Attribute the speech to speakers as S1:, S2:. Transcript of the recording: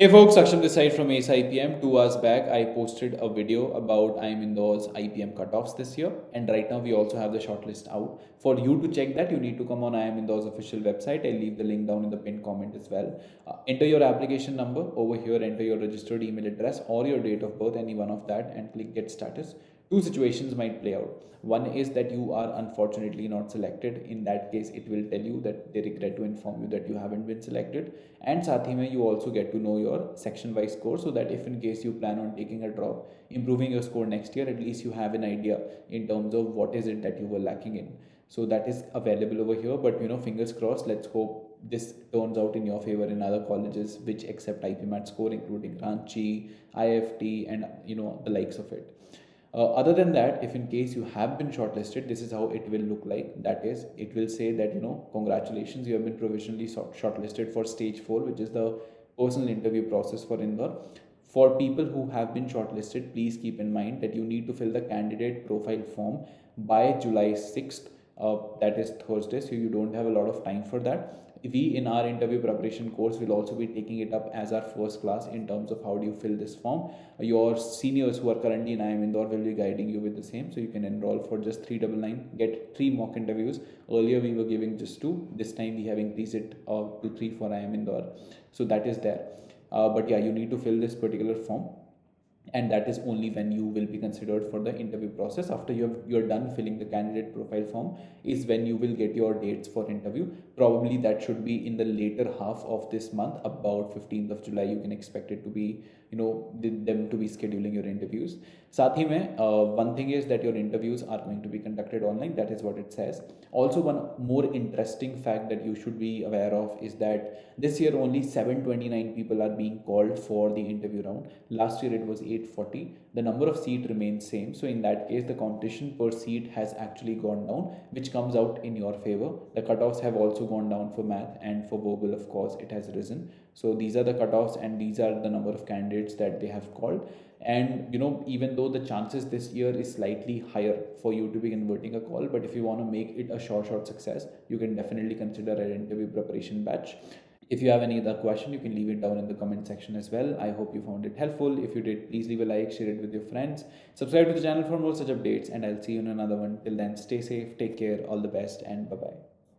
S1: Hey folks, Saksham this side from AceIPM. 2 hours back, I posted a video about IIM Indore's IPM cutoffs this year, and right now we also have the shortlist out. For you to check that, you need to come on IIM Indore's official website. I'll leave the link down in the pinned comment as well. Enter your application number over here, enter your registered email address or your date of birth, any one of that, and click Get Status. Two situations might play out. One is that you are unfortunately not selected. In that case, it will tell you that they regret to inform you that you haven't been selected. And साथ ही में you also get to know your section wise score, so that if in case you plan on taking a drop, improving your score next year, at least you have an idea in terms of what is it that you were lacking in. So that is available over here, but fingers crossed. Let's hope this turns out in your favor in other colleges which accept IPMAT score, including Ranchi, IFT, and the likes of it. Other than that, if in case you have been shortlisted, this is how it will look like. That is, it will say that congratulations, you have been provisionally shortlisted for stage 4, which is the personal interview process for Indore. For people who have been shortlisted, please keep in mind that you need to fill the candidate profile form by July 6th. That is Thursday, so you don't have a lot of time for that. We in our interview preparation course will also be taking it up as our first class in terms of how do you fill this form. Your seniors who are currently in IIM Indore will be guiding you with the same, so you can enroll for just 399, get 3 mock interviews. Earlier we were giving just 2, this time we have increased it to 3 for IIM Indore, so that is there. But yeah, you need to fill this particular form, and that is only when you will be considered for the interview process. After you're done filling the candidate profile form is when you will get your dates for interview. Probably that should be in the later half of this month, about 15th of July. You can expect it to be them to be scheduling your interviews. साथ ही में one thing is that your interviews are going to be conducted online. That is what it says. Also, one more interesting fact that you should be aware of is that this year only 729 people are being called for the interview round. Last year it was 840. The number of seats remains same, so in that case the competition per seat has actually gone down, which comes out in your favor. The cutoffs have also gone down for math, and for verbal of course it has risen. So these are the cutoffs and these are the number of candidates that they have called. And even though the chances this year is slightly higher for you to be converting a call, but if you want to make it a short success, you can definitely consider an interview preparation batch. If you have any other question, you can leave it down in the comment section as well. I hope you found it helpful. If you did, please leave a like, share it with your friends, subscribe to the channel for more such updates, and I'll see you in another one. Till then, stay safe, take care, all the best, and bye bye.